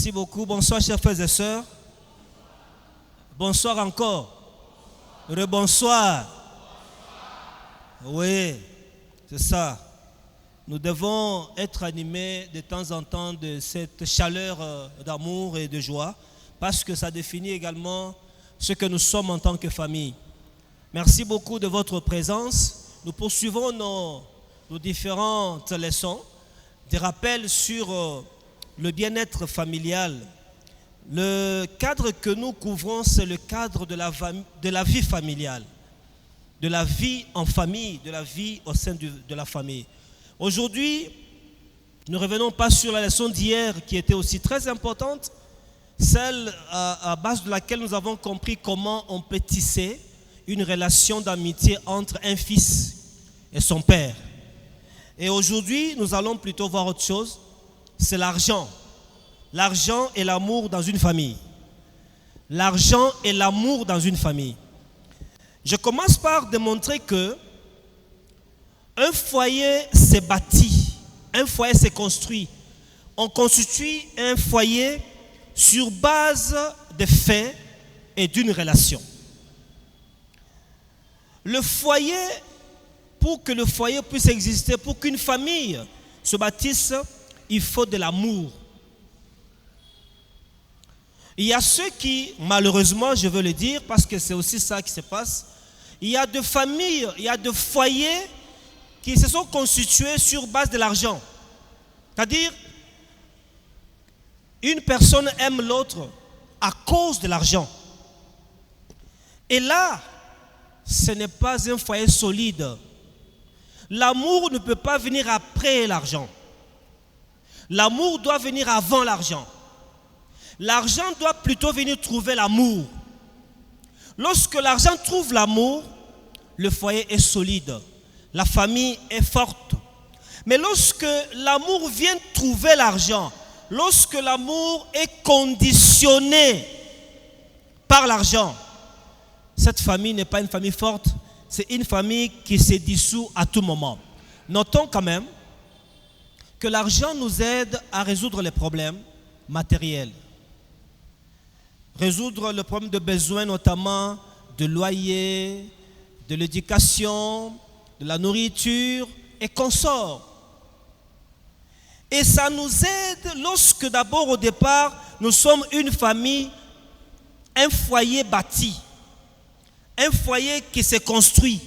Merci beaucoup. Bonsoir, chers frères et sœurs. Bonsoir encore. Rebonsoir. Oui, c'est ça. Nous devons être animés de temps en temps de cette chaleur d'amour et de joie, parce que ça définit également ce que nous sommes en tant que famille. Merci beaucoup de votre présence. Nous poursuivons nos différentes leçons, des rappels sur le bien-être familial. Le cadre que nous couvrons, c'est le cadre de la vie familiale, de la vie en famille, de la vie au sein de la famille. Aujourd'hui, nous ne revenons pas sur la leçon d'hier qui était aussi très importante, celle à base de laquelle nous avons compris comment on peut tisser une relation d'amitié entre un fils et son père. Et aujourd'hui, nous allons plutôt voir autre chose, c'est l'argent. L'argent et l'amour dans une famille. L'argent et l'amour dans une famille. Je commence par démontrer que un foyer s'est bâti, un foyer s'est construit. On constitue un foyer sur base de faits et d'une relation. Le foyer, pour que le foyer puisse exister, pour qu'une famille se bâtisse, il faut de l'amour. Il y a ceux qui, malheureusement, je veux le dire, parce que c'est aussi ça qui se passe, il y a des familles, il y a des foyers qui se sont constitués sur base de l'argent. C'est-à-dire, une personne aime l'autre à cause de l'argent. Et là, ce n'est pas un foyer solide. L'amour ne peut pas venir après l'argent. L'amour doit venir avant l'argent. L'argent doit plutôt venir trouver l'amour. Lorsque l'argent trouve l'amour, le foyer est solide. La famille est forte. Mais lorsque l'amour vient trouver l'argent, lorsque l'amour est conditionné par l'argent, cette famille n'est pas une famille forte, c'est une famille qui se dissout à tout moment. Notons quand même que l'argent nous aide à résoudre les problèmes matériels. Résoudre le problème de besoins, notamment de loyer, de l'éducation, de la nourriture et consorts. Et ça nous aide lorsque d'abord au départ, nous sommes une famille, un foyer bâti, un foyer qui s'est construit.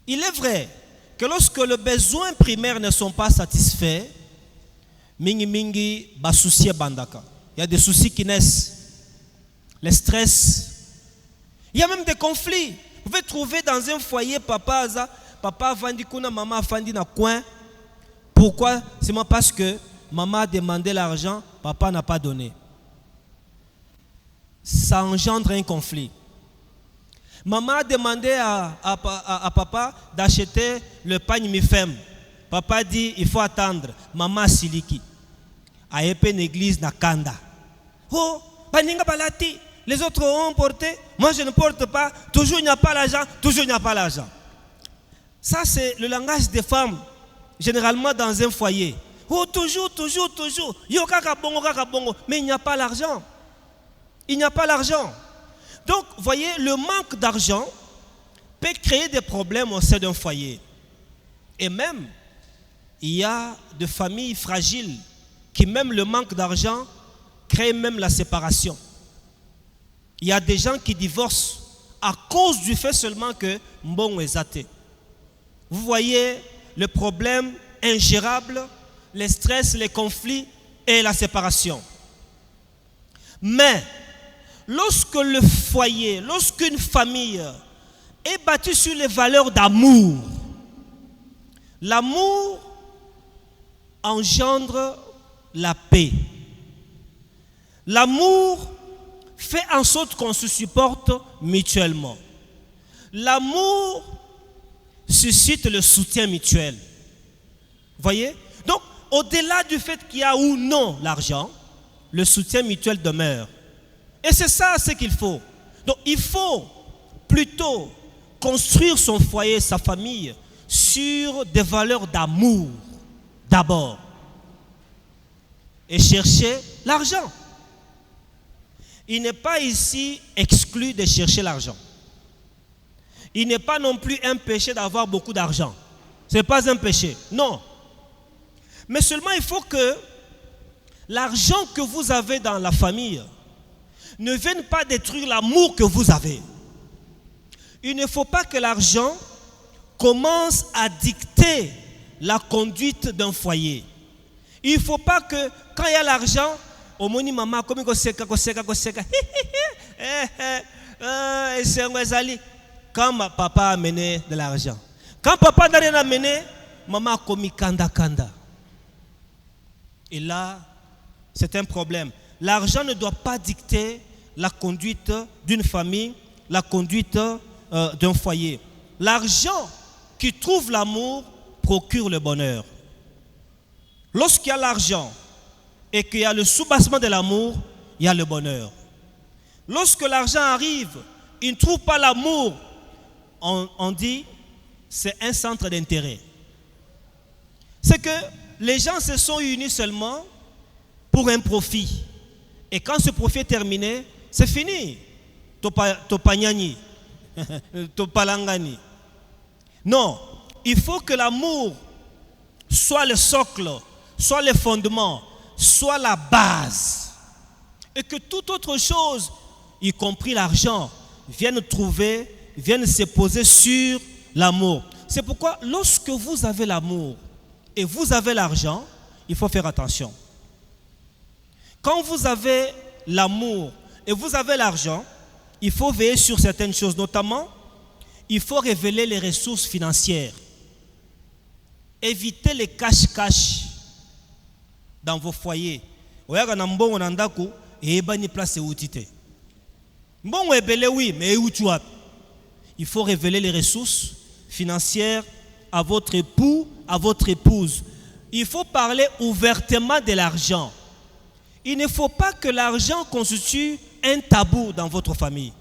Il est vrai que lorsque les besoins primaires ne sont pas satisfaits, mingi basouci bandaka. Il y a des soucis qui naissent, les stress. Il y a même des conflits. Vous pouvez trouver dans un foyer papa vandi kuna maman vandi na coin. Pourquoi? C'est parce que maman a demandé l'argent, papa n'a pas donné. Ça engendre un conflit. Maman a demandé à papa d'acheter le pain mi-femme. Papa dit il faut attendre. Maman siliki. A épée l'église na kanda. Oh, baninga balati. Les autres ont porté. Moi je ne porte pas. Toujours il n'y a pas l'argent. Toujours il n'y a pas l'argent. Ça c'est le langage des femmes. Généralement dans un foyer. Oh, toujours. Yo kaka bongo. Mais il n'y a pas l'argent. Il n'y a pas l'argent. Donc, voyez, le manque d'argent peut créer des problèmes au sein d'un foyer. Et même, il y a des familles fragiles qui, même le manque d'argent, crée même la séparation. Il y a des gens qui divorcent à cause du fait seulement que mbongo est athée. Vous voyez le problème ingérable, les stress, les conflits et la séparation. Mais, lorsque le foyer, lorsqu'une famille est bâtie sur les valeurs d'amour, l'amour engendre la paix. L'amour fait en sorte qu'on se supporte mutuellement. L'amour suscite le soutien mutuel. Voyez? Donc, au-delà du fait qu'il y a ou non l'argent, le soutien mutuel demeure. Et c'est ça ce qu'il faut. Donc il faut plutôt construire son foyer, sa famille, sur des valeurs d'amour d'abord. Et chercher l'argent. Il n'est pas ici exclu de chercher l'argent. Il n'est pas non plus un péché d'avoir beaucoup d'argent. Ce n'est pas un péché, non. Mais seulement il faut que l'argent que vous avez dans la famille ne vienne pas détruire l'amour que vous avez. Il ne faut pas que l'argent commence à dicter la conduite d'un foyer. Il ne faut pas que quand il y a l'argent, au moni maman comme koseka. Quand papa a amené de l'argent. Quand papa n'a rien amené, maman a commis kanda. Et là, c'est un problème. L'argent ne doit pas dicter la conduite d'une famille, la conduite d'un foyer. L'argent qui trouve l'amour procure le bonheur. Lorsqu'il y a l'argent et qu'il y a le soubassement de l'amour, il y a le bonheur. Lorsque l'argent arrive, il ne trouve pas l'amour, on dit c'est un centre d'intérêt. C'est que les gens se sont unis seulement pour un profit. Et quand ce profit est terminé, c'est fini. Topanyani, topalangani. Non, il faut que l'amour soit le socle, soit le fondement, soit la base. Et que toute autre chose, y compris l'argent, vienne se poser sur l'amour. C'est pourquoi lorsque vous avez l'amour et vous avez l'argent, il faut faire attention. Quand vous avez l'amour et vous avez l'argent, il faut veiller sur certaines choses. Notamment, il faut révéler les ressources financières. Évitez les cache-cache dans vos foyers. Il faut révéler les ressources financières à votre époux, à votre épouse. Il faut parler ouvertement de l'argent. Il ne faut pas que l'argent constitue un tabou dans votre famille.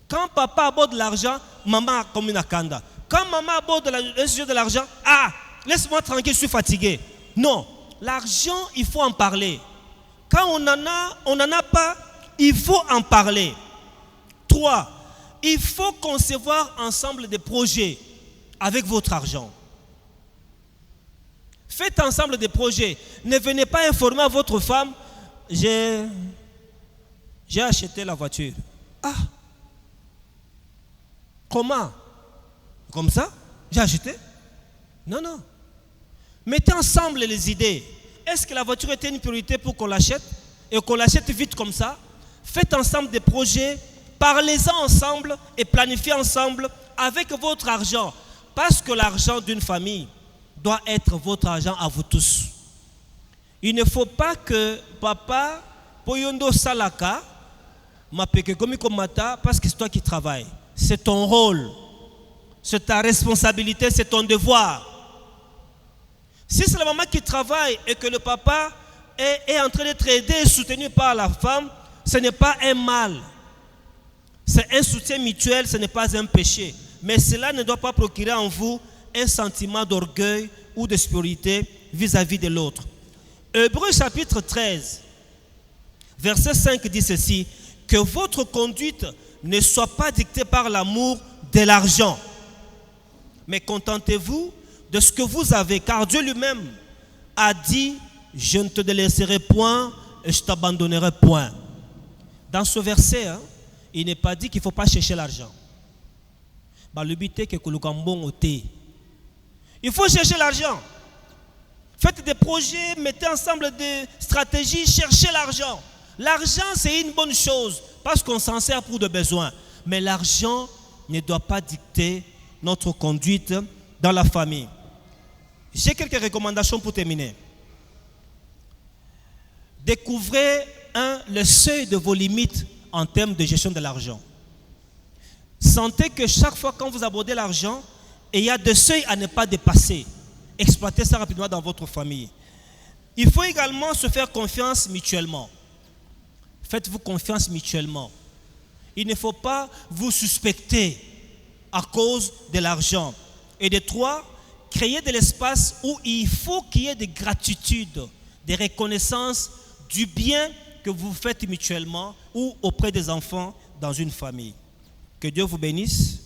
Quand papa aborde l'argent, maman a comme une akanda. Quand maman aborde le sujet de l'argent, laisse-moi tranquille, je suis fatigué. Non, l'argent, il faut en parler. Quand on n'en a pas, il faut en parler. 3, il faut concevoir ensemble des projets avec votre argent. Faites ensemble des projets. Ne venez pas informer votre femme, j'ai acheté la voiture. Comment? Comme ça? J'ai acheté? Non. Mettez ensemble les idées. Est-ce que la voiture était une priorité pour qu'on l'achète? Et qu'on l'achète vite comme ça? Faites ensemble des projets, parlez-en ensemble et planifiez ensemble avec votre argent. Parce que l'argent d'une famille doit être votre argent à vous tous. Il ne faut pas que papa, poyondo salaka, mapeke komi komata, parce que c'est toi qui travailles. C'est ton rôle, c'est ta responsabilité, c'est ton devoir. Si c'est la maman qui travaille et que le papa est en train d'être aidé et soutenu par la femme, ce n'est pas un mal. C'est un soutien mutuel, ce n'est pas un péché. Mais cela ne doit pas procurer en vous un sentiment d'orgueil ou de supériorité vis-à-vis de l'autre. Hébreux chapitre 13, verset 5 dit ceci: que votre conduite ne soit pas dictée par l'amour de l'argent, mais contentez-vous de ce que vous avez, car Dieu lui-même a dit: je ne te délaisserai point et je t'abandonnerai point. Dans ce verset, il n'est pas dit qu'il ne faut pas chercher l'argent. Il faut chercher l'argent. Faites des projets, mettez ensemble des stratégies, cherchez l'argent. L'argent, c'est une bonne chose parce qu'on s'en sert pour des besoins. Mais l'argent ne doit pas dicter notre conduite dans la famille. J'ai quelques recommandations pour terminer. Découvrez le seuil de vos limites en termes de gestion de l'argent. Sentez que chaque fois quand vous abordez l'argent, il y a des seuils à ne pas dépasser. Exploitez ça rapidement dans votre famille. Il faut également se faire confiance mutuellement. Faites-vous confiance mutuellement. Il ne faut pas vous suspecter à cause de l'argent. Et de 3, créer de l'espace où il faut qu'il y ait de gratitude, de reconnaissance, du bien que vous faites mutuellement ou auprès des enfants dans une famille. Que Dieu vous bénisse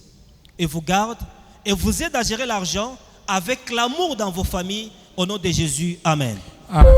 et vous garde et vous aide à gérer l'argent avec l'amour dans vos familles. Au nom de Jésus, Amen. Amen.